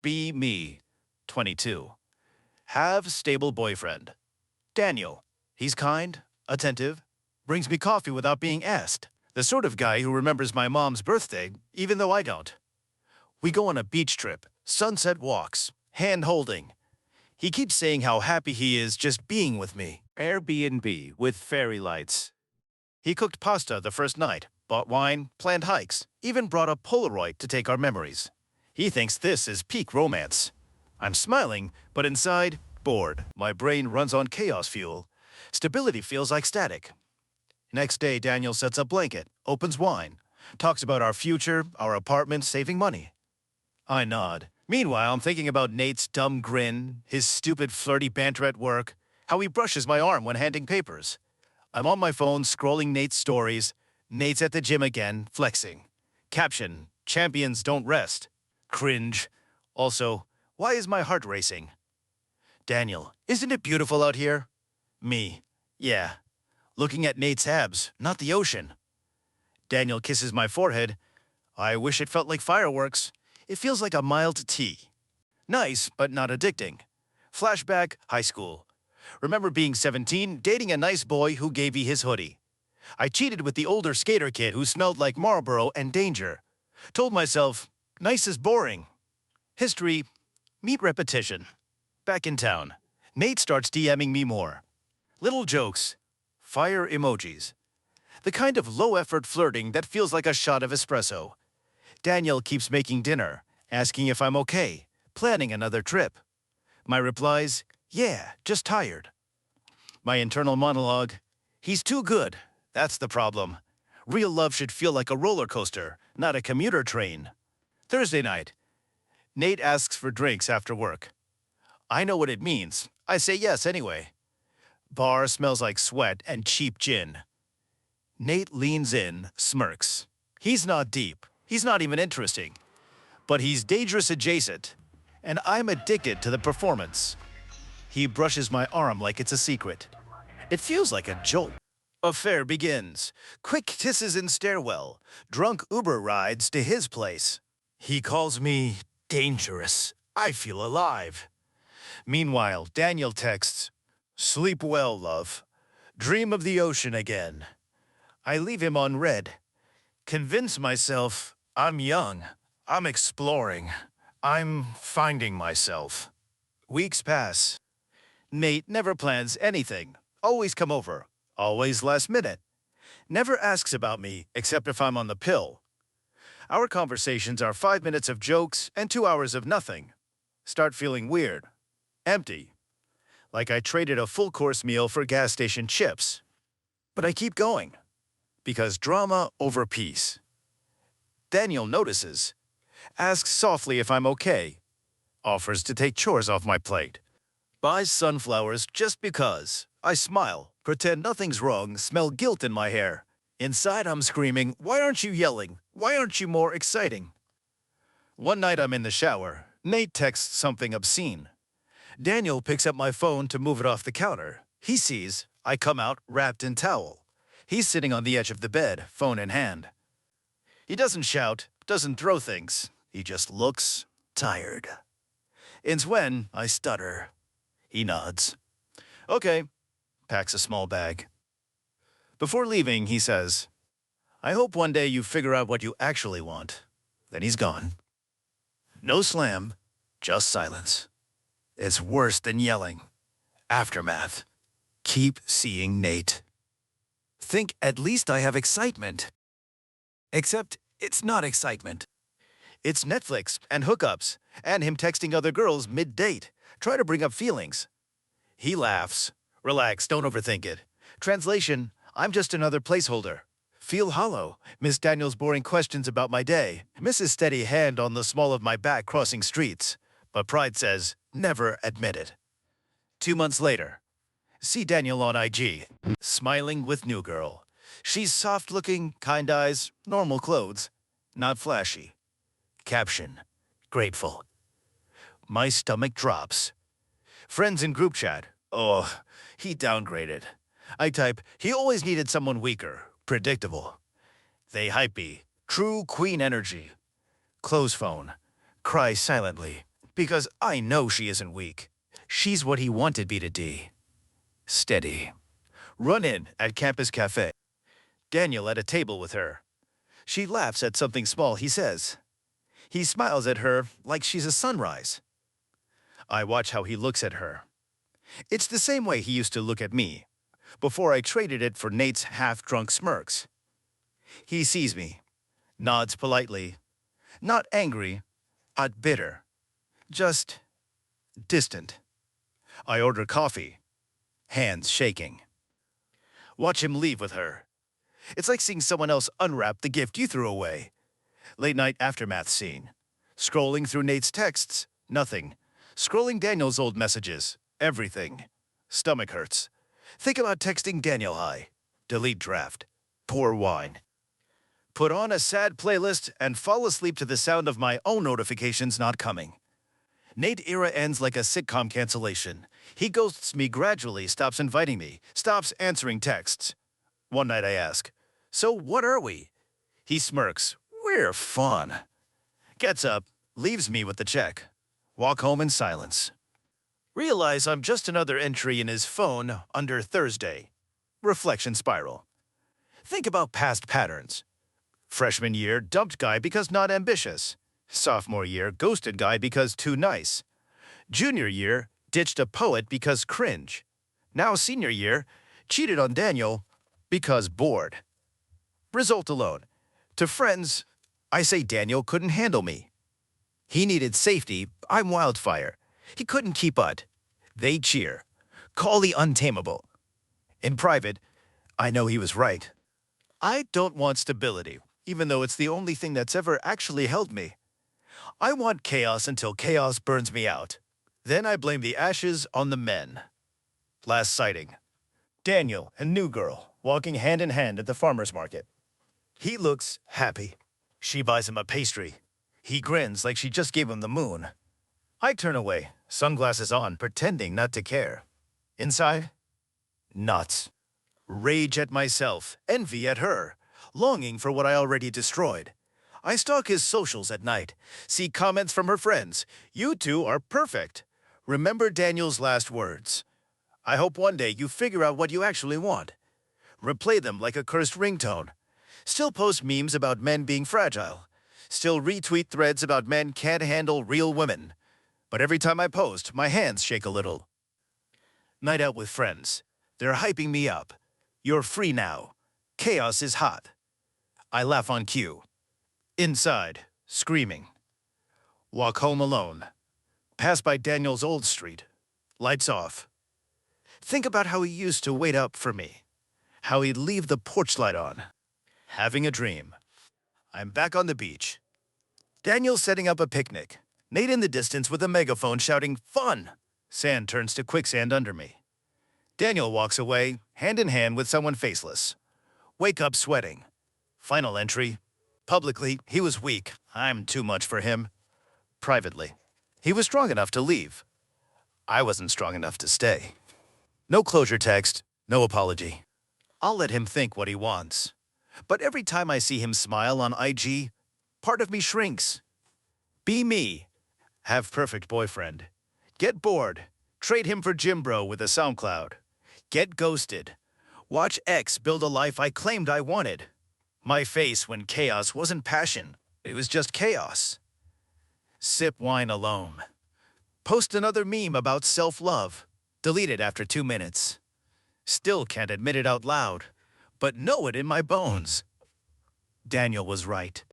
Be me, 22. Have stable boyfriend. Daniel. He's kind, attentive, brings me coffee without being asked. The sort of guy who remembers my mom's birthday, even though I don't. We go on a beach trip, sunset walks, hand-holding. He keeps saying how happy he is just being with me. Airbnb with fairy lights. He cooked pasta the first night, bought wine, planned hikes, even brought a Polaroid to take our memories. He thinks this is peak romance. I'm smiling, but inside, bored. My brain runs on chaos fuel. Stability feels like static. Next day, Daniel sets a blanket, opens wine, talks about our future, our apartment, saving money. I nod. Meanwhile, I'm thinking about Nate's dumb grin, his stupid flirty banter at work, how he brushes my arm when handing papers. I'm on my phone scrolling Nate's stories. Nate's at the gym again, flexing. Caption, champions don't rest. Cringe. Also, why is my heart racing? Daniel, isn't it beautiful out here? Me, yeah. Looking at Nate's abs, not the ocean. Daniel kisses my forehead. I wish it felt like fireworks. It feels like a mild tea. Nice, but not addicting. Flashback, high school. Remember being 17, dating a nice boy who gave me his hoodie. I cheated with the older skater kid who smelled like Marlboro and danger. Told myself, nice is boring. History, meet repetition. Back in town. Nate starts DMing me more. Little jokes. Fire emojis. The kind of low-effort flirting that feels like a shot of espresso. Daniel keeps making dinner, asking if I'm okay, planning another trip. My replies, yeah, just tired. My internal monologue, he's too good. That's the problem. Real love should feel like a roller coaster, not a commuter train. Thursday night. Nate asks for drinks after work. I know what it means. I say yes anyway. Bar smells like sweat and cheap gin. Nate leans in, smirks. He's not deep. He's not even interesting. But he's dangerous adjacent, and I'm addicted to the performance. He brushes my arm like it's a secret. It feels like a jolt. Affair begins. Quick kisses in stairwell. Drunk Uber rides to his place. He calls me dangerous. I feel alive. Meanwhile, Daniel texts, sleep well, love. Dream of the ocean again. I leave him on red. Convince myself I'm young. I'm exploring. I'm finding myself. Weeks pass. Nate never plans anything. Always come over. Always last minute. Never asks about me, except if I'm on the pill. Our conversations are 5 minutes of jokes and 2 hours of nothing. Start feeling weird. Empty. Like I traded a full-course meal for gas station chips. But I keep going. Because drama over peace. Daniel notices. Asks softly if I'm okay. Offers to take chores off my plate. Buys sunflowers just because. I smile, pretend nothing's wrong, smell guilt in my hair. Inside I'm screaming, why aren't you yelling? Why aren't you more exciting? One night I'm in the shower. Nate texts something obscene. Daniel picks up my phone to move it off the counter. He sees. I come out wrapped in towel. He's sitting on the edge of the bed, phone in hand. He doesn't shout, doesn't throw things. He just looks tired. Ends when I stutter. He nods. Okay. Packs a small bag. Before leaving, he says, I hope one day you figure out what you actually want. Then he's gone. No slam, just silence. It's worse than yelling. Aftermath. Keep seeing Nate. Think at least I have excitement. Except it's not excitement. It's Netflix and hookups and him texting other girls mid-date. Try to bring up feelings. He laughs. Relax, don't overthink it. Translation, I'm just another placeholder. Feel hollow. Miss Daniel's boring questions about my day. Miss his steady hand on the small of my back crossing streets. But pride says, never admit it. 2 months later. See Daniel on IG. Smiling with new girl. She's soft-looking, kind eyes, normal clothes. Not flashy. Caption. Grateful. My stomach drops. Friends in group chat. Oh, he downgraded. I type, he always needed someone weaker. Predictable. They hype me. True queen energy. Close phone. Cry silently. Because I know she isn't weak. She's what he wanted me to be. Steady. Run in at Campus Cafe. Daniel at a table with her. She laughs at something small he says. He smiles at her like she's a sunrise. I watch how he looks at her. It's the same way he used to look at me, before I traded it for Nate's half-drunk smirks. He sees me, nods politely, not angry, not bitter, just distant. I order coffee, hands shaking. Watch him leave with her. It's like seeing someone else unwrap the gift you threw away. Late night aftermath scene. Scrolling through Nate's texts, nothing. Scrolling Daniel's old messages, everything. Stomach hurts. Think about texting Daniel hi. Delete draft. Pour wine. Put on a sad playlist and fall asleep to the sound of my own notifications not coming. Nate era ends like a sitcom cancellation. He ghosts me gradually, stops inviting me, stops answering texts. One night I ask, "So what are we?" He smirks. "We're fun." Gets up, leaves me with the check. Walk home in silence. Realize I'm just another entry in his phone under Thursday. Reflection spiral. Think about past patterns. Freshman year, dumped guy because not ambitious. Sophomore year, ghosted guy because too nice. Junior year, ditched a poet because cringe. Now senior year, cheated on Daniel because bored. Result alone. To friends, I say Daniel couldn't handle me. He needed safety, I'm wildfire. He couldn't keep up. They cheer. Call the untamable. In private, I know he was right. I don't want stability, even though it's the only thing that's ever actually held me. I want chaos until chaos burns me out. Then I blame the ashes on the men. Last sighting. Daniel and new girl walking hand in hand at the farmer's market. He looks happy. She buys him a pastry. He grins like she just gave him the moon. I turn away, sunglasses on, pretending not to care. Inside, nuts. Rage at myself, envy at her, longing for what I already destroyed. I stalk his socials at night, see comments from her friends. You two are perfect. Remember Daniel's last words. I hope one day you figure out what you actually want. Replay them like a cursed ringtone. Still post memes about men being fragile. Still retweet threads about men can't handle real women. But every time I post, my hands shake a little. Night out with friends. They're hyping me up. You're free now. Chaos is hot. I laugh on cue. Inside, screaming. Walk home alone. Pass by Daniel's old street. Lights off. Think about how he used to wait up for me. How he'd leave the porch light on. Having a dream. I'm back on the beach. Daniel's setting up a picnic. Nate in the distance with a megaphone shouting, "Fun!" Sand turns to quicksand under me. Daniel walks away, hand in hand with someone faceless. Wake up sweating. Final entry. Publicly, he was weak. I'm too much for him. Privately, he was strong enough to leave. I wasn't strong enough to stay. No closure text, no apology. I'll let him think what he wants. But every time I see him smile on IG, part of me shrinks. Be me. Have perfect boyfriend. Get bored. Trade him for Jim Bro with a SoundCloud. Get ghosted. Watch X build a life I claimed I wanted. My face when chaos wasn't passion. It was just chaos. Sip wine alone. Post another meme about self-love. Delete it after 2 minutes. Still can't admit it out loud, but know it in my bones. Daniel was right.